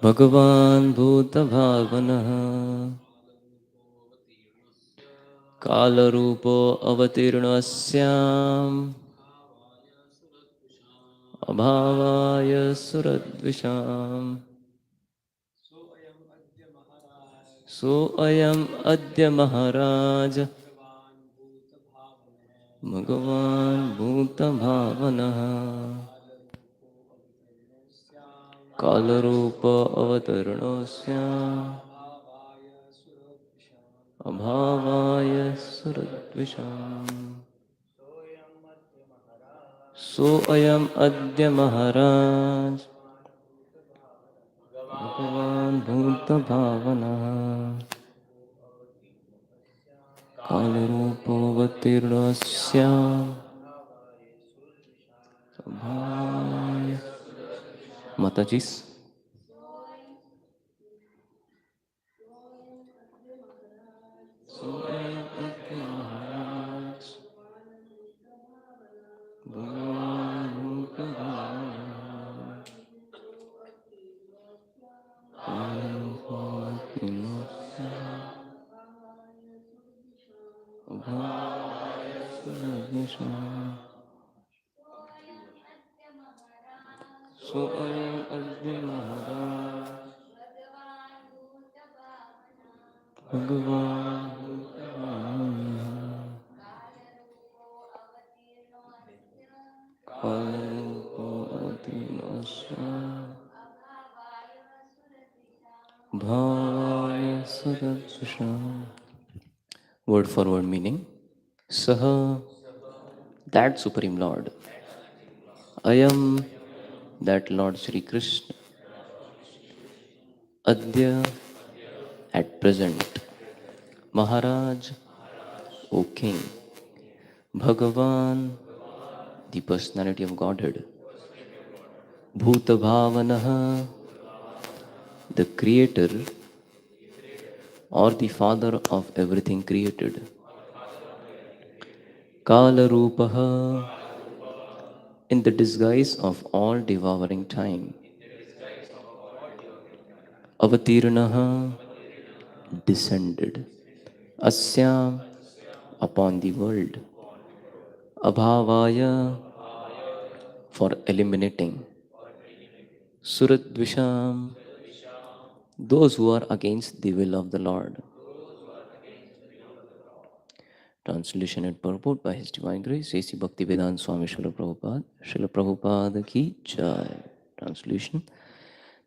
भगवान् भूत-भावनः kāla-rūpo avatīrṇo syām abhāvāya sura-dviṣām so adya mahārāja bhagavān bhūta-bhāvanaḥ kāla-rūpo avatīrṇo syām abhāvāya sura-dviṣām सोऽयम् अद्य महाराज भगवान् भूत-भावनः kāla-rūpo vatīrṇo syām abhāvāya Matajis. Word for word meaning. Saha, that Supreme Lord. Ayam, that Lord Sri Krishna. Adya, at present. Maharaj, O King. Bhagavān, the personality of Godhead. Bhūta-bhāvanaḥ, the creator or the father of everything created. Kāla-rūpo, in the disguise of all devouring time. Vatīrṇo, descended. Syām, upon the world. Abhāvāya, for eliminating. Sura-dviṣām, those who are against the will of the Lord. Translation and purport by His Divine Grace, A.C. Bhaktivedanta Swami Srila Prabhupada. Srila Prabhupada ki jai. Translation.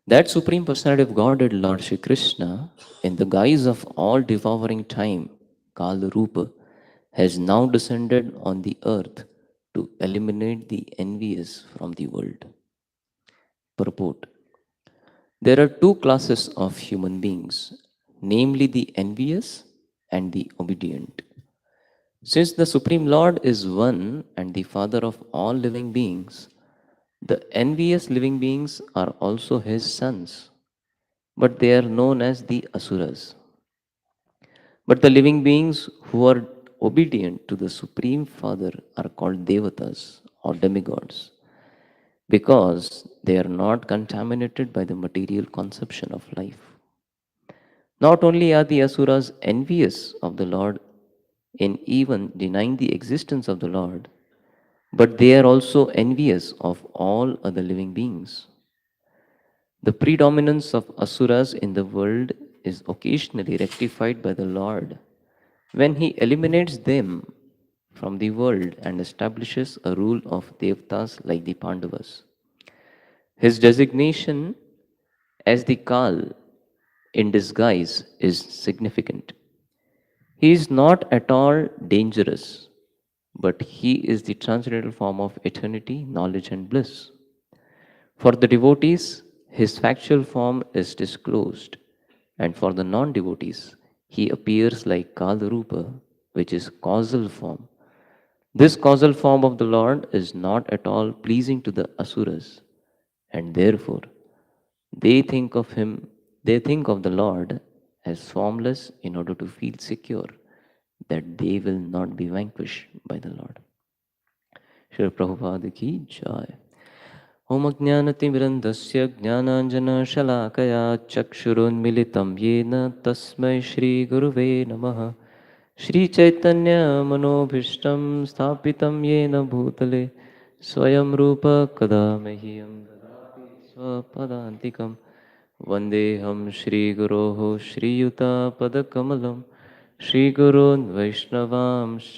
That Supreme Personality of Godhead, Lord Shri Krishna, in the guise of all devouring time, kāla-rūpo, has now descended on the earth to eliminate the envious from the world. Purport. There are two classes of human beings, namely the envious and the obedient. Since the Supreme Lord is one and the Father of all living beings, the envious living beings are also His sons, but they are known as the asuras. But the living beings who are obedient to the Supreme Father are called devatas or demigods, because they are not contaminated by the material conception of life. Not only are the asuras envious of the Lord in even denying the existence of the Lord, but they are also envious of all other living beings. The predominance of asuras in the world is occasionally rectified by the Lord when He eliminates them from the world and establishes a rule of devatas like the Pandavas. His designation as the Kal in disguise is significant. He is not at all dangerous, but He is the transcendental form of eternity, knowledge and bliss. For the devotees, His factual form is disclosed, and for the non-devotees, He appears like kāla-rūpo, which is causal form. This causal form of the Lord is not at all pleasing to the asuras, and therefore they think of the Lord as formless in order to feel secure that they will not be vanquished by the Lord. Srila Prabhupada ki jai. ॐ अज्ञानतिमिरन्धस्य ज्ञानाञ्जनशलाकया चक्षुरुन्मिलितं येन तस्मै श्रीगुरुवे नमः। श्रीचैतन्यमनोभीष्टं स्थापितं येन भूतले स्वयं रूप कदा मह्यं ददाति स्वपदान्तिकं। वन्देऽहं श्रीगुरोः श्रीयुतापदकमलं श्रीगुरोन् वैष्णवांश्च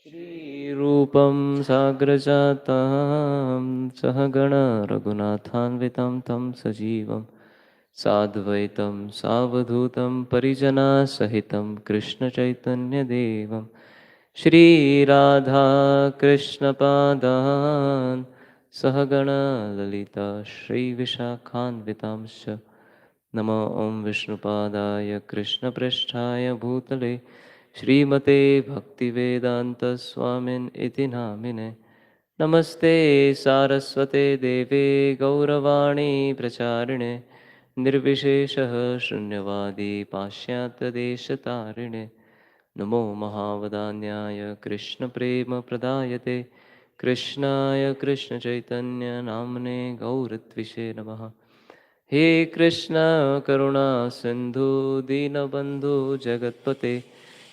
श्रीरूपं साग्रजातां सहगण रघुनाथान्वितं तं सजीवं साद्वैतं सावधूतं परिजनासहितं कृष्णचैतन्यदेवं श्रीराधाकृष्णपादान् सहगण ललिता श्रीविशाखान्वितांश्च नमो ॐ विष्णुपादाय कृष्णपृष्ठाय भूतले श्रीमते भक्तिवेदान्तस्वामिन् इति नामिने। नमस्ते सारस्वते देवे गौरवाणी प्रचारिणे निर्विशेषः शून्यवादी पाश्चात्यदेशतारिणे। नमो महावदान्याय कृष्णप्रेमप्रदायते कृष्णाय कृष्णचैतन्यनाम्ने गौरत्विषे नमः। हे कृष्ण करुणा सिंधु दीनबंधु जगतपते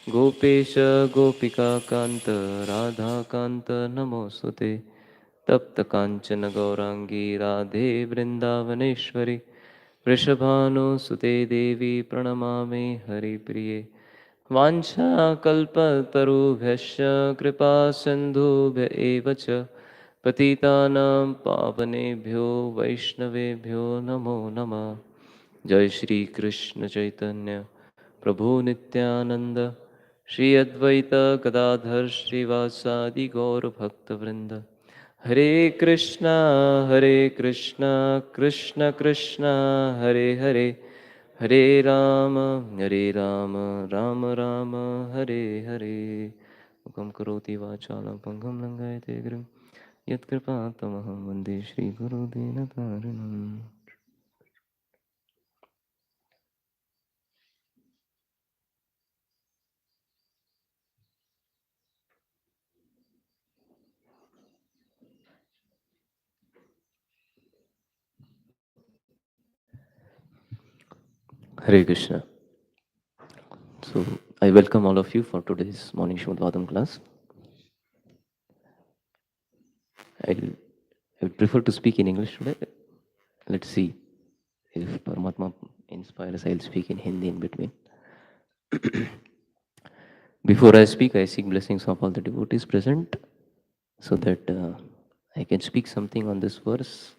गोपेश गोपिका कांत राधा कांत नमोस्तुते। तप्त कांचन गौरांगी राधे वृंदावनेश्वरी वृषभानुसुते देवी प्रणमामि हरिप्रिये। वाञ्छाकल्पतरुभ्यश्च कृपा सिन्धुभ्य एव च पतितानां पावनेभ्यो वैष्णवेभ्यो नमो नमः। जय श्री कृष्ण चैतन्य प्रभु नित्यानंद श्री अद्वैत गदाधर श्रीवासादि गौर भक्तवृंद। हरे कृष्णा कृष्ण कृष्ण हरे हरे हरे राम राम राम हरे हरे। मुखं करोति वाचालं पङ्गुं लङ्घयते गिरिं यत्कृपातमहं वन्दे श्रीगुरुदीनतारिणम्। Hare Krishna. So I welcome all of you for today's morning Srimad Bhagavatam class. I'll, I would prefer to speak in English today. Let's see if Paramatma inspires. I'll speak in Hindi in between. Before I speak, I seek blessings of all the devotees present so that I can speak something on this verse.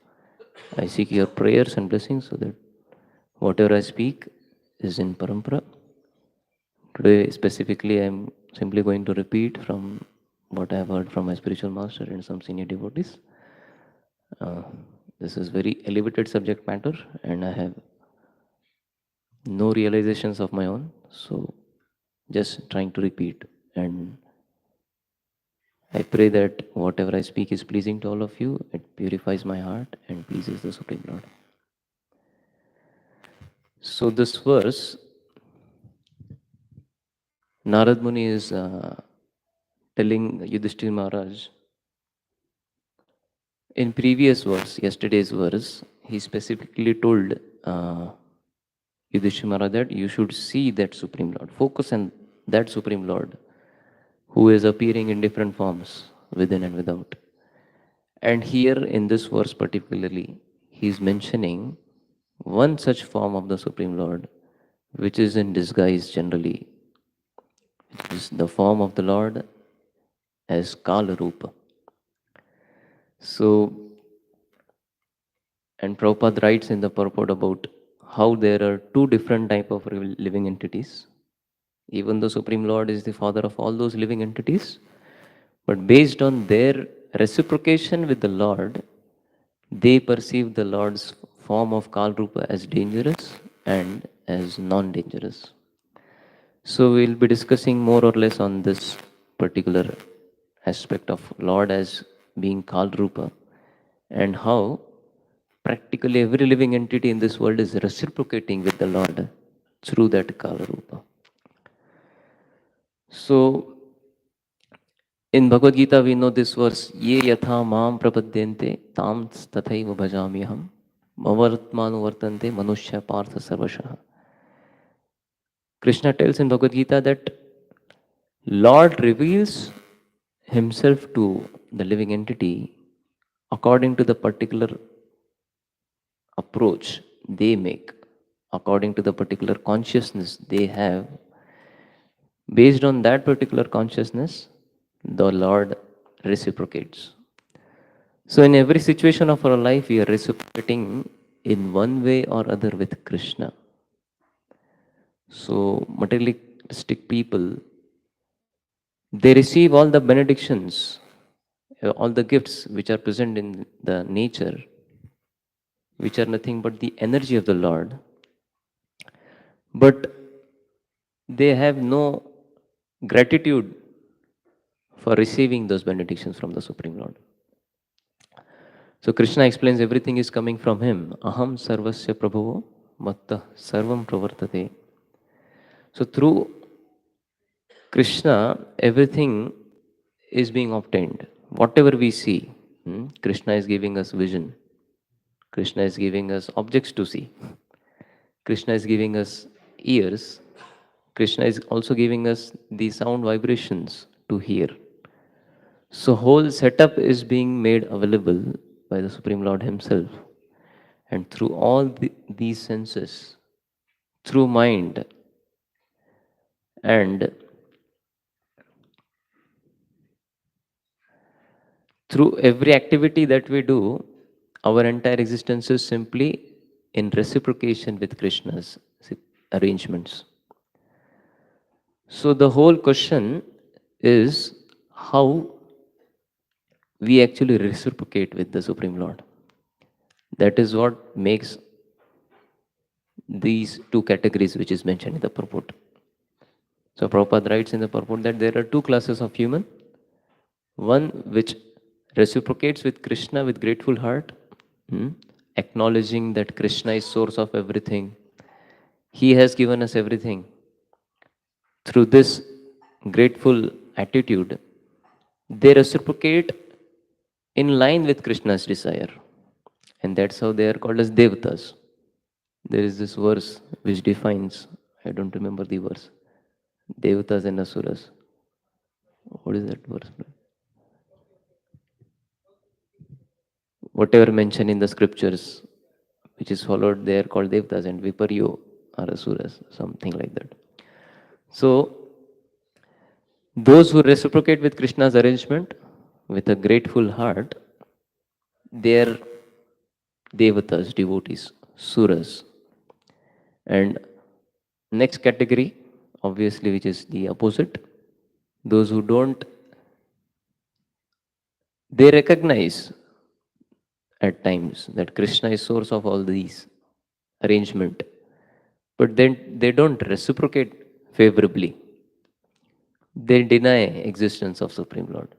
I seek your prayers and blessings so that whatever I speak is in parampara. Today, specifically, I'm simply going to repeat from what I have heard from my spiritual master and some senior devotees. This is very elevated subject matter, and I have no realizations of my own. So, just trying to repeat. And I pray that whatever I speak is pleasing to all of you. It purifies my heart and pleases the Supreme Lord. So, this verse, Narad Muni is telling Yudhishthira Maharaj. In previous verse, yesterday's verse, he specifically told Yudhishthira Maharaj that you should see that Supreme Lord, focus on that Supreme Lord who is appearing in different forms within and without. And here in this verse particularly, he is mentioning one such form of the Supreme Lord which is in disguise generally. It is the form of the Lord as kāla-rūpo. So, and Prabhupada writes in the purport about how there are two different type of living entities. Even the Supreme Lord is the father of all those living entities, but based on their reciprocation with the Lord, they perceive the Lord's form of kāla-rūpa as dangerous and as non-dangerous. So we'll be discussing more or less on this particular aspect of Lord as being kāla-rūpa and how practically every living entity in this world is reciprocating with the Lord through that kāla-rūpa. So In Bhagavad Gita, we know this verse, ye yatha mam prapadyante tam tathaiva bhajamyaham mavartmanu vartante manushya partha sarvashah. Krishna tells in Bhagavad Gita that Lord reveals himself to the living entity according to the particular approach they make, according to the particular consciousness they have. Based on that particular consciousness, the Lord reciprocates. So, in every situation of our life, we are reciprocating in one way or other with Krishna. So, materialistic people, they receive all the benedictions, all the gifts which are present in the nature, which are nothing but the energy of the Lord, but they have no gratitude for receiving those benedictions from the Supreme Lord. So Krishna explains everything is coming from him. Aham sarvasya prabhavo matta sarvam pravartate. So through Krishna, everything is being obtained. Whatever we see, Krishna is giving us vision. Krishna is giving us objects to see. Krishna is giving us ears. Krishna is also giving us the sound vibrations to hear. So whole setup is being made available by the Supreme Lord himself. And through all these senses, through mind, and through every activity that we do, our entire existence is simply in reciprocation with Krishna's arrangements. So the whole question is how we actually reciprocate with the Supreme Lord. That is what makes these two categories which is mentioned in the purport. So Prabhupada writes in the purport that there are two classes of human. One which reciprocates with Krishna with grateful heart, acknowledging that Krishna is source of everything. He has given us everything. Through this grateful attitude, they reciprocate in line with Krishna's desire. And that's how they are called as devatas. There is this verse which defines, I don't remember the verse, devatas and asuras. What is that verse? Whatever mentioned in the scriptures which is followed, they are called devatas, and viparyo are asuras, something like that. So, those who reciprocate with Krishna's arrangement with a grateful heart, they are devatas, devotees, suras. And next category, obviously, which is the opposite, those who don't, they recognize at times that Krishna is source of all these arrangement, but then they don't reciprocate favorably. They deny existence of Supreme Lord.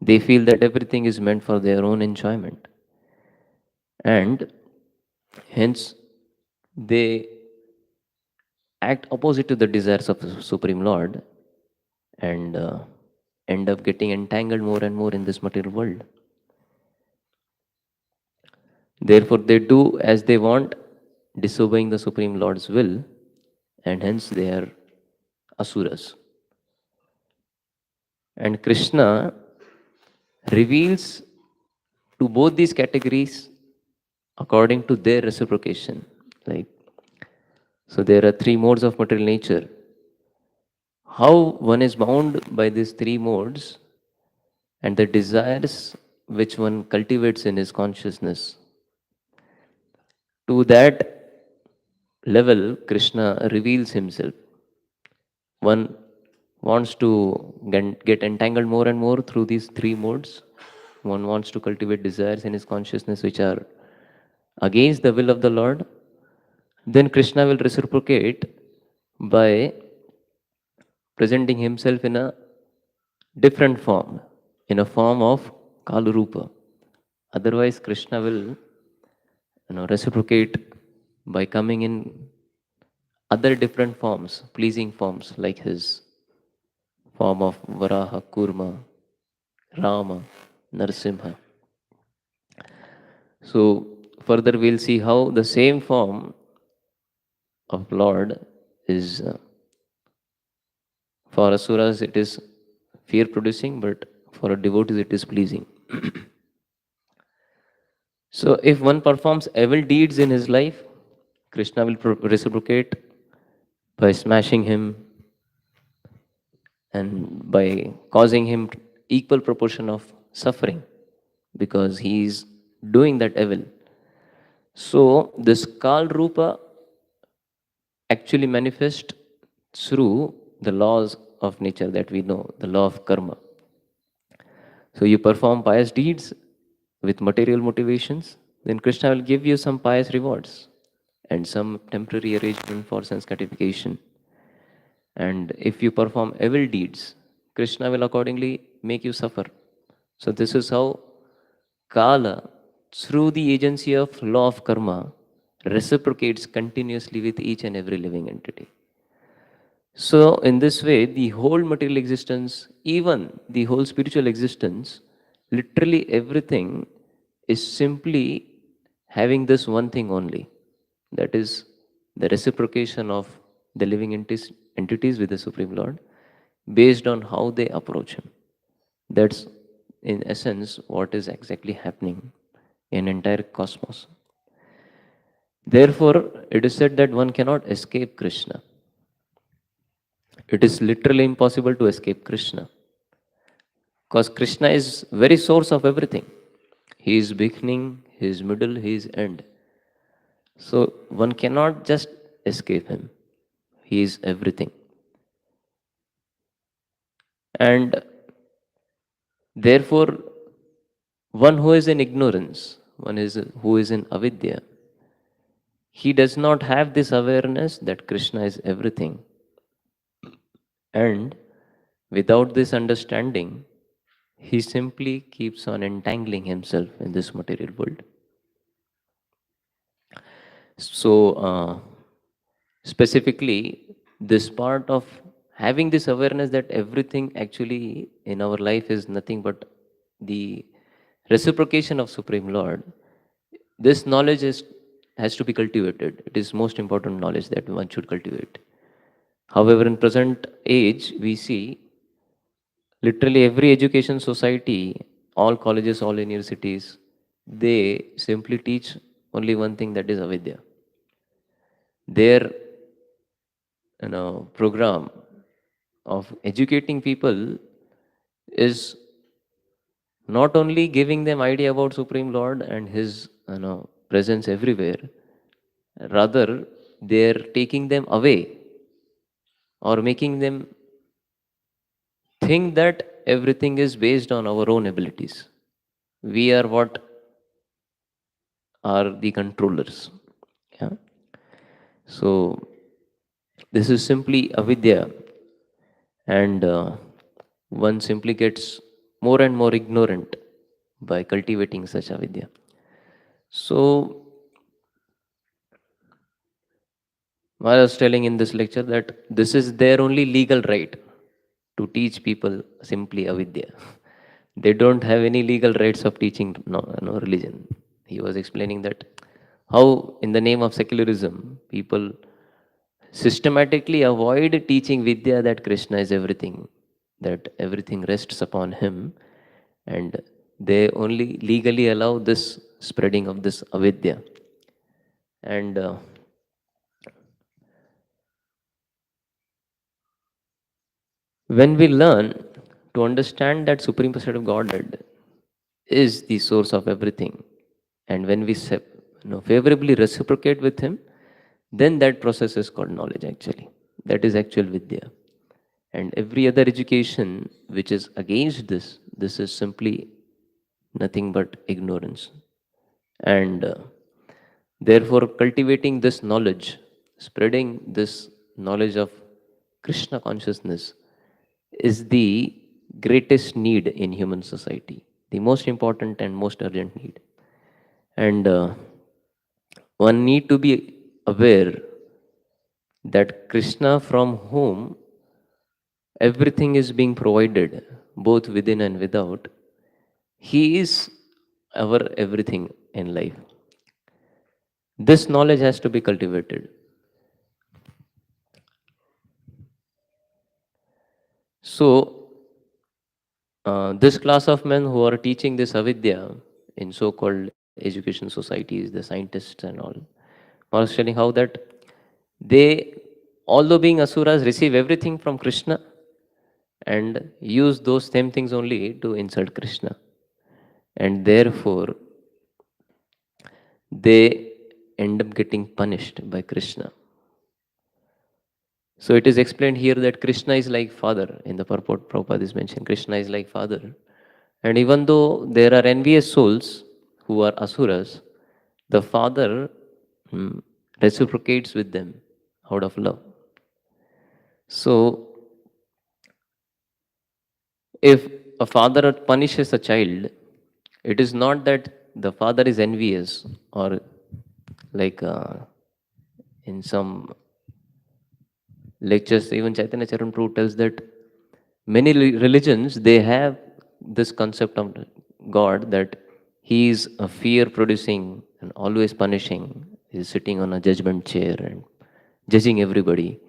They feel that everything is meant for their own enjoyment, and hence they act opposite to the desires of the Supreme Lord and end up getting entangled more and more in this material world. Therefore, they do as they want, disobeying the Supreme Lord's will, and hence they are asuras. And Krishna reveals to both these categories according to their reciprocation. Like, so there are three modes of material nature. How one is bound by these three modes and the desires which one cultivates in his consciousness, to that level, Krishna reveals himself. One wants to get entangled more and more through these three modes. One wants to cultivate desires in his consciousness which are against the will of the Lord. Then Krishna will reciprocate by presenting himself in a different form, in a form of kāla-rūpo. Otherwise, Krishna will reciprocate by coming in other different forms, pleasing forms like his form of Varaha, Kurma, Rama, Narsimha. So further we'll see how the same form of Lord is for asuras it is fear producing, but for a devotee it is pleasing. So if one performs evil deeds in his life, Krishna will reciprocate by smashing him and by causing him equal proportion of suffering because he is doing that evil. So this kāla-rūpo actually manifests through the laws of nature that we know, the law of karma. So you perform pious deeds with material motivations, then Krishna will give you some pious rewards and some temporary arrangement for sense gratification. And if you perform evil deeds, Krishna will accordingly make you suffer. So this is how Kala, through the agency of law of karma, reciprocates continuously with each and every living entity. So in this way, the whole material existence, even the whole spiritual existence, literally everything is simply having this one thing only. That is the reciprocation of the living entities with the Supreme Lord based on how they approach Him. That's in essence what is exactly happening in entire cosmos. Therefore, it is said that one cannot escape Krishna. It is literally impossible to escape Krishna. Because Krishna is very source of everything. He is beginning, He is middle, He is end. So one cannot just escape Him. He is everything. And therefore, one who is in ignorance, who is in avidya, he does not have this awareness that Krishna is everything. And without this understanding, he simply keeps on entangling himself in this material world. So, specifically, this part of having this awareness that everything actually in our life is nothing but the reciprocation of Supreme Lord, this knowledge has to be cultivated. It is most important knowledge that one should cultivate. However, in present age, we see literally every education society, all colleges, all universities, they simply teach only one thing, that is avidya. Their program of educating people is not only giving them idea about Supreme Lord and His presence everywhere, rather they're taking them away or making them think that everything is based on our own abilities. We are what are the controllers. Yeah. So this is simply avidya, and one simply gets more and more ignorant by cultivating such avidya. So I was telling in this lecture that this is their only legal right to teach people simply avidya. They don't have any legal rights of teaching no religion. He was explaining that how in the name of secularism people systematically avoid teaching vidya that Krishna is everything, that everything rests upon him, and they only legally allow this spreading of this avidya. And when we learn to understand that Supreme Personality of Godhead is the source of everything, and when we favorably reciprocate with Him, then that process is called knowledge actually. That is actual vidya. And every other education which is against this is simply nothing but ignorance. And therefore, cultivating this knowledge, spreading this knowledge of Krishna consciousness is the greatest need in human society, the most important and most urgent need. And one need to be aware that Krishna, from whom everything is being provided, both within and without. He is our everything in life. This knowledge has to be cultivated. So, this class of men who are teaching this avidya in so-called education societies, the scientists and all, are telling how that they, although being asuras, receive everything from Krishna and use those same things only to insult Krishna. And therefore, they end up getting punished by Krishna. So it is explained here that Krishna is like father. In the purport, Prabhupada is mentioned, Krishna is like father. And even though there are envious souls who are asuras, the father reciprocates with them out of love. So, if a father punishes a child, it is not that the father is envious or like in some lectures, even Chaitanya Charan Prabhu tells that many religions, they have this concept of God that he is a fear producing and always punishing. He is sitting on a judgment chair and judging everybody.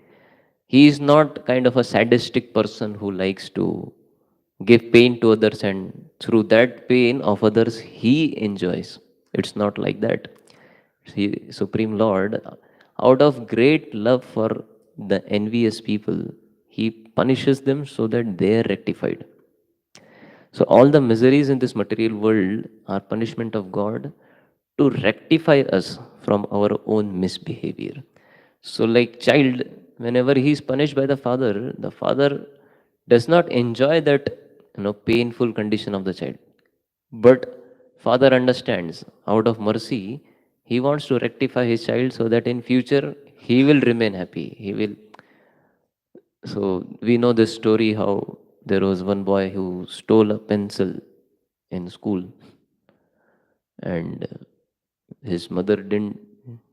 He is not kind of a sadistic person who likes to give pain to others and through that pain of others he enjoys. It's not like that. Supreme Lord, out of great love for the envious people, he punishes them so that they are rectified. So all the miseries in this material world are punishment of God to rectify us from our own misbehavior. So like child, whenever he is punished by the father does not enjoy that painful condition of the child. But father understands out of mercy, he wants to rectify his child so that in future he will remain happy. He will. So we know this story how there was one boy who stole a pencil in school and his mother didn't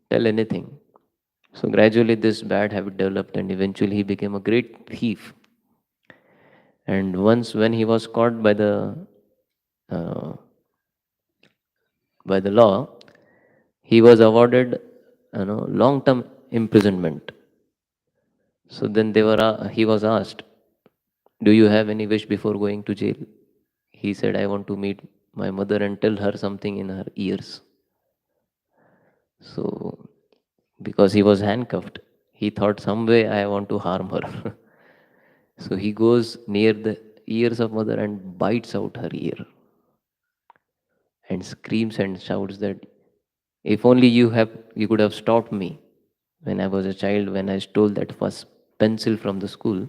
tell anything. So gradually this bad habit developed and eventually he became a great thief. And once when he was caught uh, by the law, he was awarded long-term imprisonment. So then he was asked, do you have any wish before going to jail? He said, I want to meet my mother and tell her something in her ears. So because he was handcuffed, he thought some way I want to harm her. So he goes near the ears of mother and bites out her ear and screams and shouts that if only you could have stopped me when I was a child, when I stole that first pencil from the school,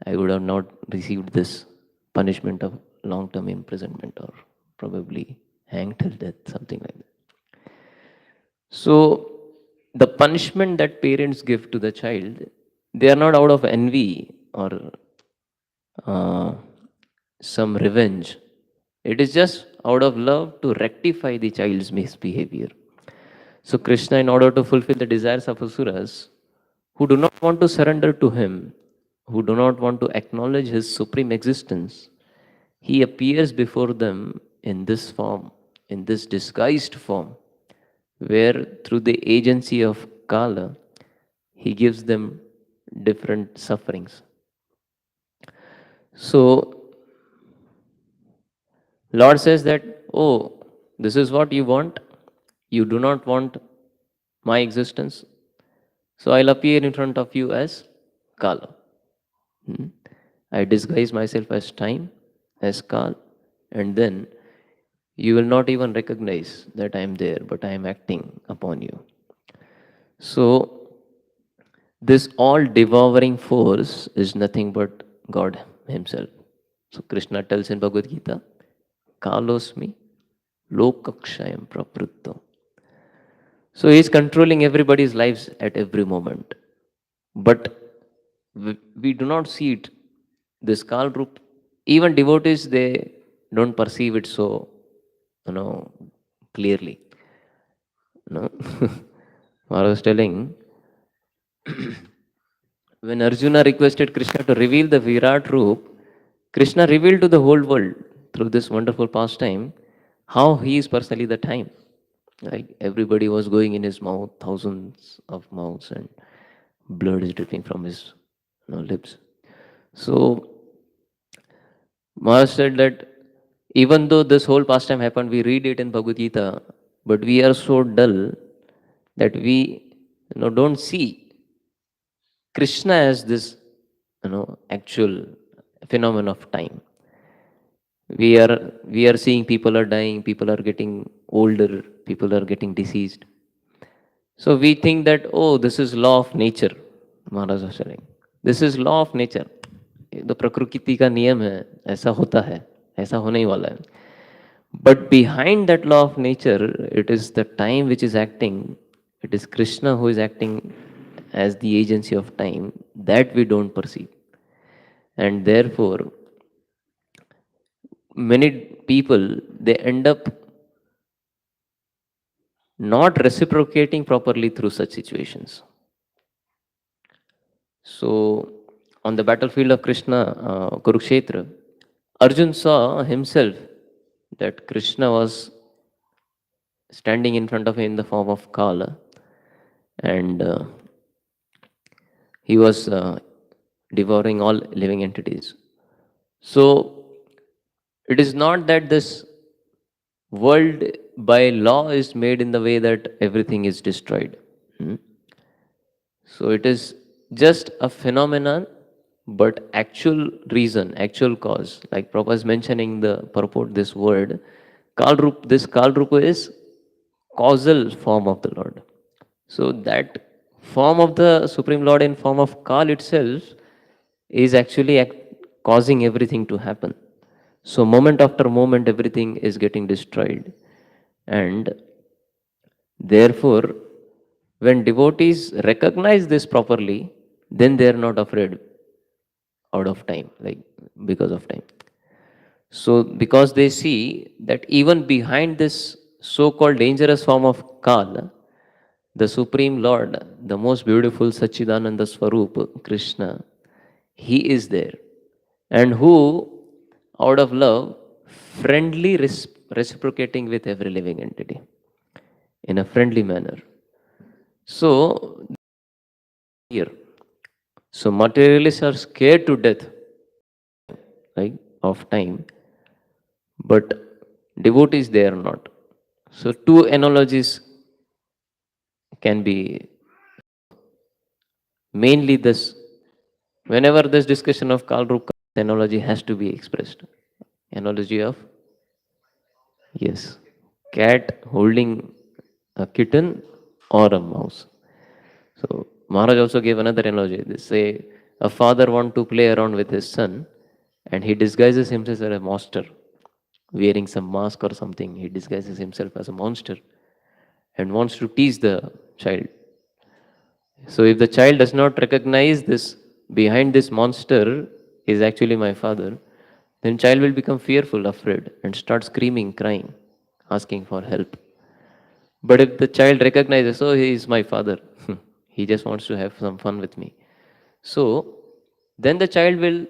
I would have not received this punishment of long-term imprisonment or probably hanged till death, something like that. So the punishment that parents give to the child, they are not out of envy or uh, some revenge. It is just out of love to rectify the child's misbehavior. So Krishna, in order to fulfill the desires of asuras, who do not want to surrender to him, who do not want to acknowledge his supreme existence, he appears before them in this form, in this disguised form, where through the agency of Kala, he gives them different sufferings. So, Lord says that, oh, this is what you want. You do not want my existence. So I'll appear in front of you as Kala. I disguise myself as time, as Kal, and then you will not even recognize that I am there, but I am acting upon you. So, this all devouring force is nothing but God Himself. So, Krishna tells in Bhagavad Gita, Kalosmi lokakshayam pravrutto. So, He is controlling everybody's lives at every moment. But we do not see it. This kāla-rūpo, even devotees, they don't perceive it so, clearly. I was telling when Arjuna requested Krishna to reveal the Virat Roop, Krishna revealed to the whole world through this wonderful pastime how he is personally the time. Like everybody was going in his mouth, thousands of mouths, and blood is dripping from his lips. So Maharaj said that even though this whole pastime happened, we read it in Bhagavad Gita, but we are so dull that we don't see Krishna as this actual phenomenon of time. We are seeing people are dying, people are getting older, people are getting deceased. So we think that, oh, this is law of nature. Maharaj was saying, this is law of nature. तो प्रकृति का नियम है, ऐसा होता है, ऐसा होने ही वाला है. But behind that law of nature, it is the time which is acting. It is Krishna who is acting as the agency of time that we don't perceive. And therefore, many people, they end up not reciprocating properly through such situations. So, on the battlefield of Krishna, Kurukshetra, Arjun saw himself that Krishna was standing in front of him in the form of Kala, and he was devouring all living entities. So, it is not that this world by law is made in the way that everything is destroyed. So it is just a phenomenon, but actual reason, actual cause, like Prabhupada is mentioning the purport, this word, kāla-rūpo, this kāla-rūpo is causal form of the Lord. So that form of the Supreme Lord in form of Kal itself is actually causing everything to happen. So moment after moment, everything is getting destroyed. And therefore, when devotees recognize this properly, then they are not afraid out of time, like because of time. So because they see that even behind this so-called dangerous form of Kala, the Supreme Lord, the most beautiful Sachidananda Swarup, Krishna, he is there. And who, out of love, friendly reciprocating with every living entity in a friendly manner. So, here, so materialists are scared to death, right, of time, but devotees, they are not. So two analogies can be mainly this. Whenever this discussion of kāla-rūpo analogy has to be expressed. Analogy of, yes, cat holding a kitten or a mouse. So Maharaj also gave another analogy. They say a father wants to play around with his son and he disguises himself as a monster, wearing some mask or something. He disguises himself as a monster and wants to tease the child. So if the child does not recognize this, behind this monster is actually my father, then child will become fearful, afraid, and start screaming, crying, asking for help. But if the child recognizes, oh, he is my father, he just wants to have some fun with me. So then the child will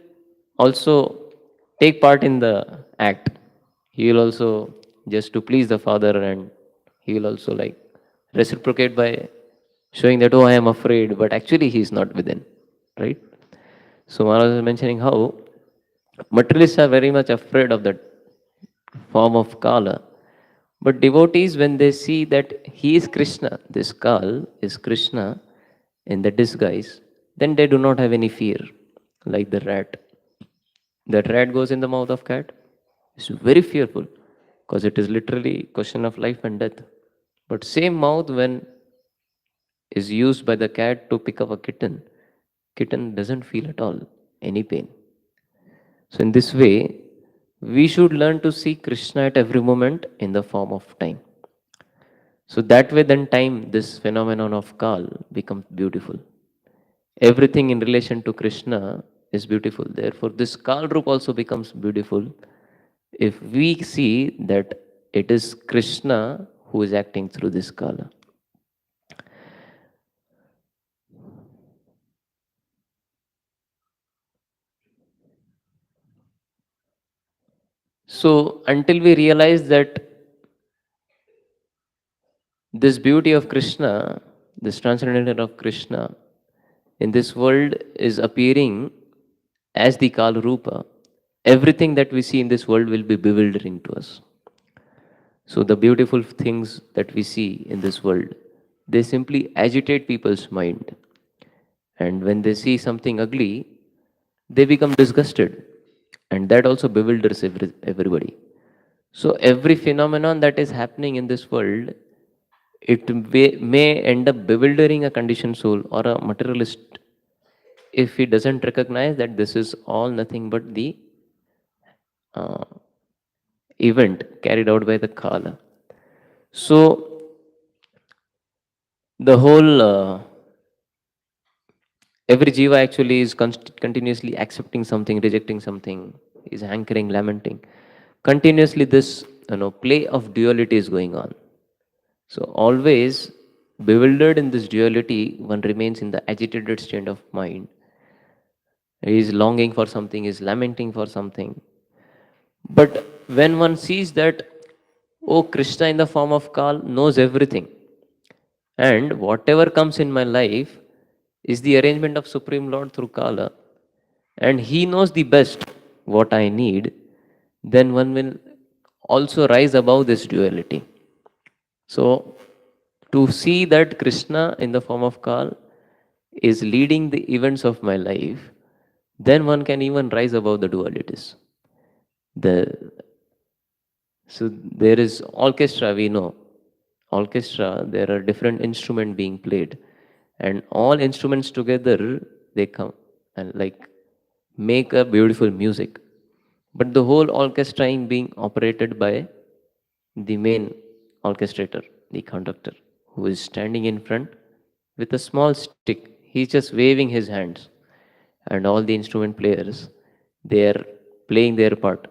also take part in the act. He will also, just to please the father, and he will also like reciprocate by showing that, oh, I am afraid, but actually he is not within, right? So Maharaj is mentioning how materialists are very much afraid of that form of Kala. But devotees, when they see that he is Krishna, this Kal is Krishna in the disguise, then they do not have any fear, like the rat. That rat goes in the mouth of cat. It's very fearful because it is literally question of life and death. But same mouth when is used by the cat to pick up a kitten, kitten doesn't feel at all any pain. So in this way, we should learn to see Krishna at every moment in the form of time. So that way then time, this phenomenon of Kal becomes beautiful. Everything in relation to Krishna is beautiful. Therefore, this Kal-rūpo also becomes beautiful if we see that it is Krishna who is acting through this Kala. So until we realize that this beauty of Krishna, this transcendental of Krishna in this world is appearing as the kāla-rūpo, everything that we see in this world will be bewildering to us. So the beautiful things that we see in this world, they simply agitate people's mind. And when they see something ugly, they become disgusted. And that also bewilders everybody. So every phenomenon that is happening in this world, it may end up bewildering a conditioned soul or a materialist if he doesn't recognize that this is all nothing but the uh, event carried out by the Kala. So the whole every jiva actually is continuously accepting something, rejecting something, is hankering, lamenting. Continuously, this play of duality is going on. So always bewildered in this duality, one remains in the agitated state of mind. He is longing for something, is lamenting for something. But when one sees that, oh, Krishna in the form of Kal knows everything, and whatever comes in my life is the arrangement of Supreme Lord through Kala, and he knows the best what I need, then one will also rise above this duality. So, to see that Krishna in the form of Kal is leading the events of my life, then one can even rise above the dualities. So there is orchestra, we know. Orchestra, there are different instruments being played. And all instruments together, they come and make a beautiful music. But the whole orchestra is being operated by the main orchestrator, the conductor, who is standing in front with a small stick. He's just waving his hands. And all the instrument players, they are playing their part.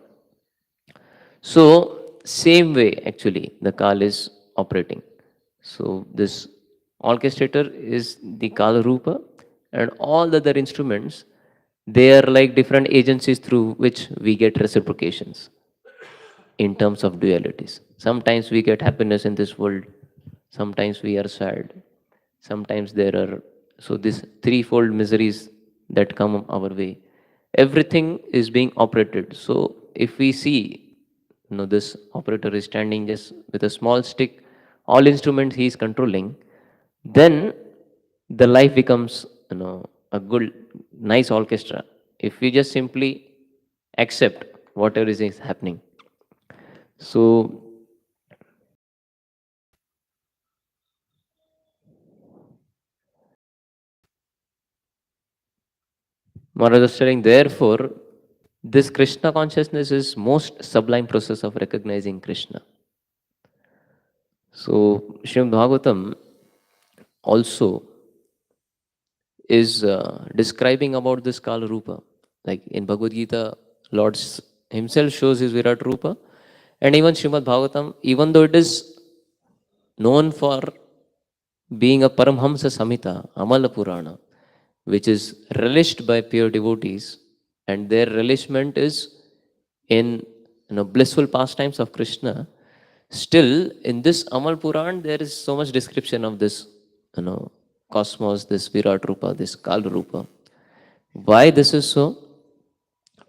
So, same way actually, the Kal is operating. So, this orchestrator is the kāla-rūpo, and all the other instruments, they are like different agencies through which we get reciprocations in terms of dualities. Sometimes we get happiness in this world, sometimes we are sad, sometimes there are, so this threefold miseries that come our way. Everything is being operated. So if we see, this operator is standing just with a small stick, all instruments he is controlling, then the life becomes, a good, nice orchestra. If we just simply accept whatever is happening. So, Maharaj was telling, therefore, this Krishna consciousness is most sublime process of recognizing Krishna. So, Srimad Bhagavatam also is describing about this kāla-rūpo. Like in Bhagavad Gita, Lord himself shows his Virat Rupa, and even Srimad Bhagavatam, even though it is known for being a Paramhamsa Samhita, Amala Purana, which is relished by pure devotees, and their relishment is in blissful pastimes of Krishna. Still, in this Amal Puran, there is so much description of this, cosmos, this Virat Rupa, this kāla-rūpo. Why this is so?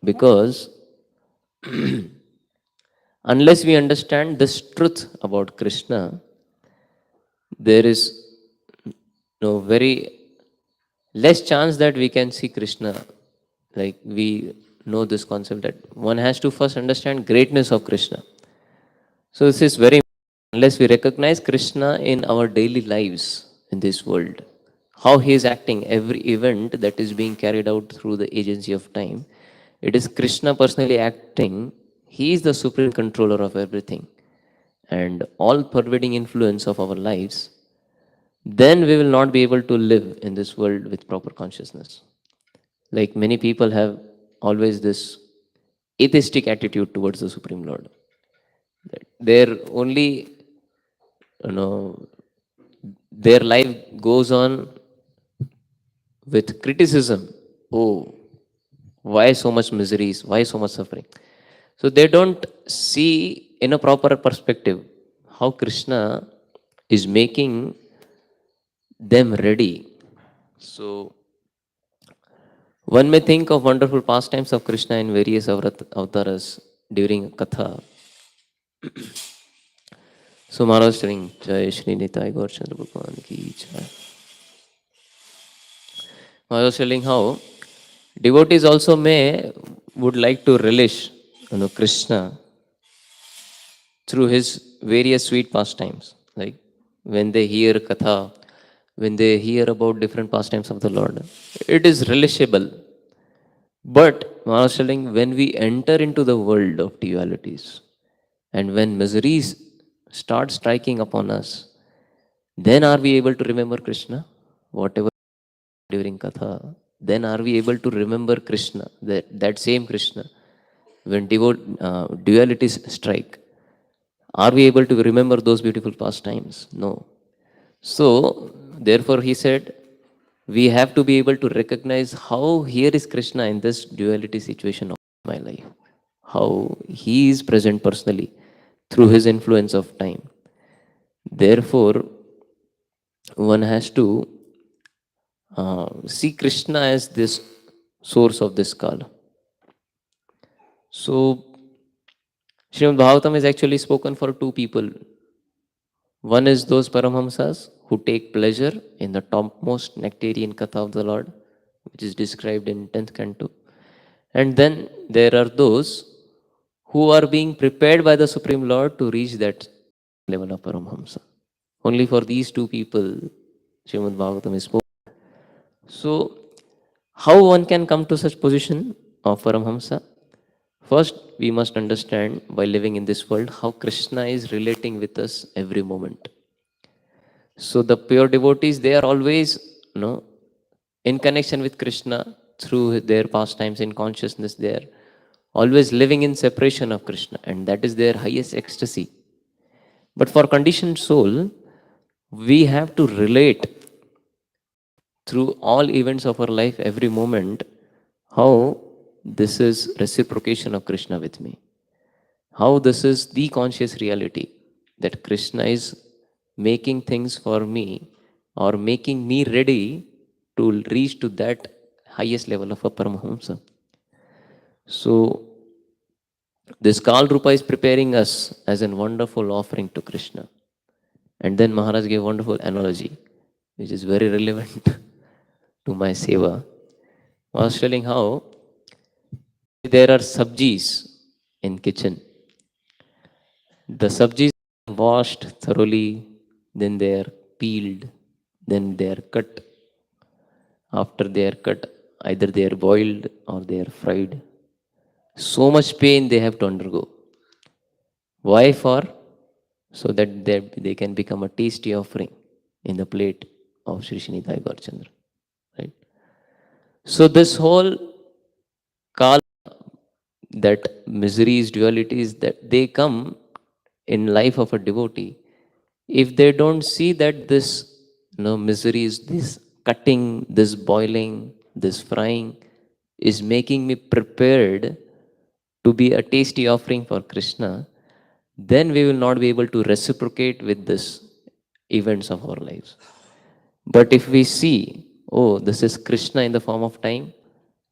Because unless we understand this truth about Krishna, there is no very less chance that we can see Krishna. Like we know this concept that one has to first understand greatness of Krishna. So this is very important. Unless we recognize Krishna in our daily lives in this world, how he is acting, every event that is being carried out through the agency of time, it is Krishna personally acting. He is the supreme controller of everything and all pervading influence of our lives. Then we will not be able to live in this world with proper consciousness. Like many people have always this atheistic attitude towards the Supreme Lord. Their only, their life goes on with criticism. Oh, why so much miseries? Why so much suffering? So they don't see in a proper perspective how Krishna is making them ready. So one may think of wonderful pastimes of Krishna in various avataras during Katha. So Maharaj telling, Jai Shri Nitai Gaur Chandra Bhagwan ki Jai. Maharaj was telling how devotees also would like to relish Krishna through his various sweet pastimes. Like when they hear Katha, when they hear about different pastimes of the Lord, it is relishable. But Maharaj was telling, when we enter into the world of dualities and when miseries start striking upon us, then are we able to remember Krishna? Whatever during Katha, then are we able to remember Krishna, that same Krishna? When dualities strike, are we able to remember those beautiful pastimes? No. So, therefore, he said, we have to be able to recognize how here is Krishna in this duality situation of my life, how he is present personally through his influence of time. Therefore, one has to see Krishna as this source of this kāla. So, Srimad Bhagavatam is actually spoken for two people. One is those Paramhamsas who take pleasure in the topmost nectarian Katha of the Lord, which is described in 10th canto. And then there are those who are being prepared by the Supreme Lord to reach that level of Paramhamsa. Only for these two people, Srimad Bhagavatam is spoken. So, how one can come to such position of Paramhamsa? First, we must understand by living in this world how Krishna is relating with us every moment. So the pure devotees, they are always, in connection with Krishna through their pastimes in consciousness. They are always living in separation of Krishna, and that is their highest ecstasy. But for conditioned soul, we have to relate through all events of our life, every moment, how this is reciprocation of Krishna with me. How this is the conscious reality, that Krishna is making things for me or making me ready to reach to that highest level of a Paramahamsa. So, this kāla-rūpo is preparing us as a wonderful offering to Krishna. And then Maharaj gave a wonderful analogy, which is very relevant to my seva. I was telling how there are sabjis in kitchen. The sabjis are washed thoroughly, then they are peeled, then they are cut. After they are cut, either they are boiled or they are fried. So much pain they have to undergo. Why for? So that they can become a tasty offering in the plate of Sri Srinidhai Gaurchandra. Right? So this whole kāla, that miseries, dualities, that they come in life of a devotee, if they don't see that this miseries, this cutting, this boiling, this frying is making me prepared to be a tasty offering for Krishna, then we will not be able to reciprocate with this events of our lives. But if we see, oh, this is Krishna in the form of time,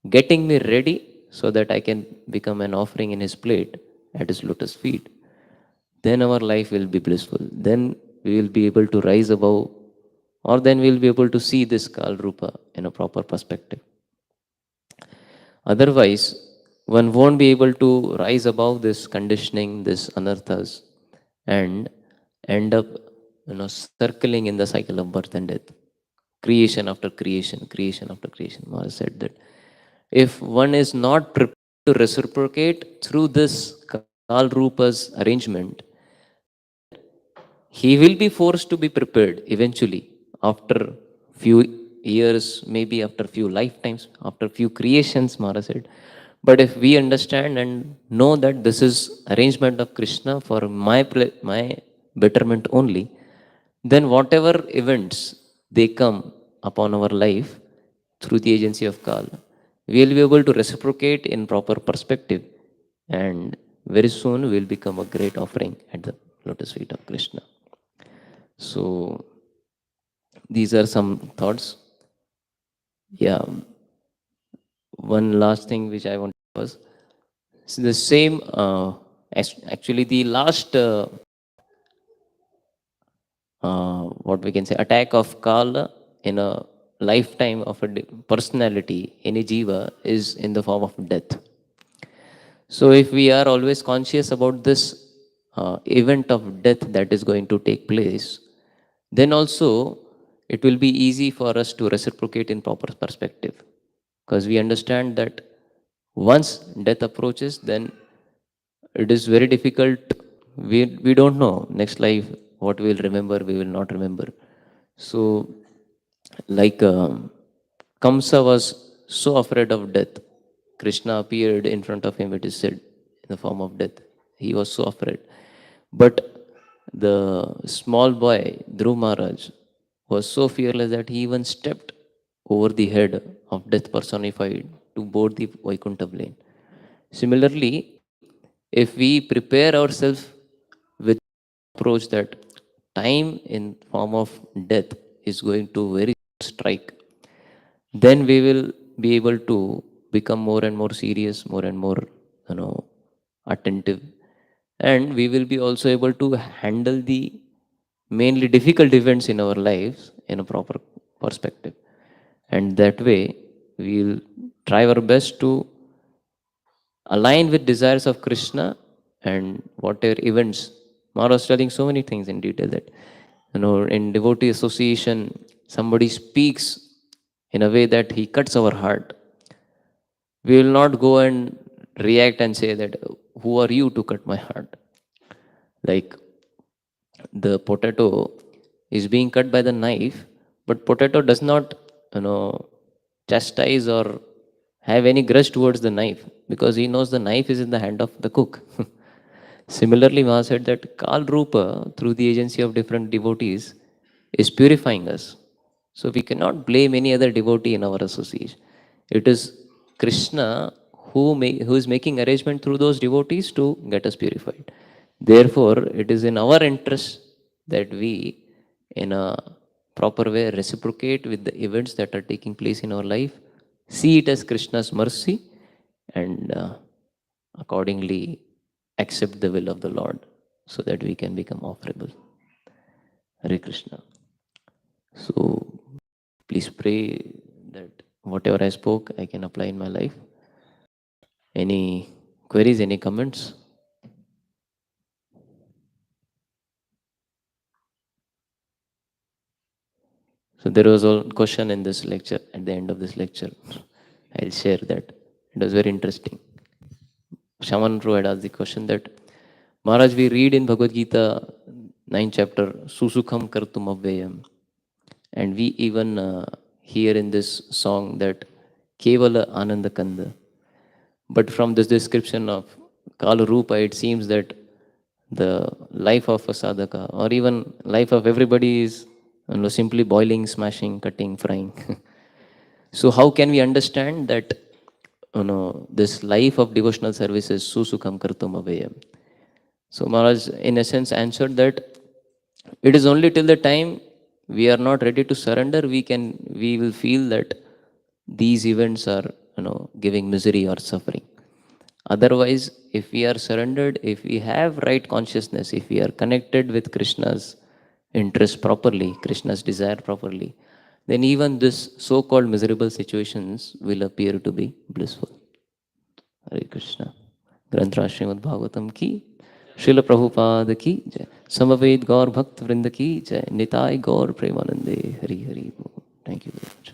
getting me ready so that I can become an offering in his plate at his lotus feet, then our life will be blissful. Then we will be able to rise above, or then we will be able to see this kāla-rūpo in a proper perspective. Otherwise, one won't be able to rise above this conditioning, this anarthas, and end up circling in the cycle of birth and death. Creation after creation, creation after creation. Maharaj said that if one is not prepared to reciprocate through this kāla-rūpa's arrangement, he will be forced to be prepared eventually after few years, maybe after few lifetimes, after few creations, Maharaj said. But if we understand and know that this is arrangement of Krishna for my betterment only, then whatever events they come upon our life through the agency of Kala, we will be able to reciprocate in proper perspective, and very soon will become a great offering at the lotus feet of Krishna. So these are some thoughts. Yeah. One last thing which I want was the same. Actually, the last what we can say attack of Kala in a lifetime of a personality, any jiva, is in the form of death. So if we are always conscious about this event of death that is going to take place, then also it will be easy for us to reciprocate in proper perspective. Because we understand that once death approaches, then it is very difficult. We don't know next life what we will remember, we will not remember. So, like Kamsa was so afraid of death. Krishna appeared in front of him, it is said, in the form of death. He was so afraid. But the small boy, Dhruv Maharaj, was so fearless that he even stepped over the head of death personified to board the Vaikuntha plane. Similarly, if we prepare ourselves with approach that time in form of death is going to very strike, then we will be able to become more and more serious, more and more, attentive, and we will be also able to handle the mainly difficult events in our lives in a proper perspective. And that way, we will try our best to align with desires of Krishna and whatever events. Maharaj was telling so many things in detail that, in devotee association, somebody speaks in a way that he cuts our heart. We will not go and react and say that, who are you to cut my heart? Like the potato is being cut by the knife, but potato does not, chastise or have any grudge towards the knife because he knows the knife is in the hand of the cook. Similarly, Maha said that kāla-rūpo, through the agency of different devotees, is purifying us. So we cannot blame any other devotee in our association. It is Krishna who is making arrangement through those devotees to get us purified. Therefore, it is in our interest that we, in a proper way, reciprocate with the events that are taking place in our life, see it as Krishna's mercy, and accordingly accept the will of the Lord so that we can become offerable. Hare Krishna. So please pray that whatever I spoke, I can apply in my life. Any queries, any comments? So there was a question in this lecture, at the end of this lecture. I'll share that. It was very interesting. Shaman Pro had asked the question that, Maharaj, we read in Bhagavad Gita, 9th chapter, Susukham kartum avyayam. And we even hear in this song that Kevala Ananda Kanda. But from this description of kāla-rūpo, it seems that the life of a sadhaka or even life of everybody is simply boiling, smashing, cutting, frying. So how can we understand that this life of devotional service is susukham kartum avyayam? So Maharaj in essence answered that it is only till the time we are not ready to surrender, we will feel that these events are giving misery or suffering. Otherwise, if we are surrendered, if we have right consciousness, if we are connected with Krishna's interest properly, Krishna's desire properly, then even this so-called miserable situations will appear to be blissful. Hare Krishna. Grantra Srimad Bhagavatam ki, Srila Prabhupada ki jai, Samaved Gaur Bhakt Vrinda ki jai, Nitai Gaur Premanande, Hari Hari. Thank you very much.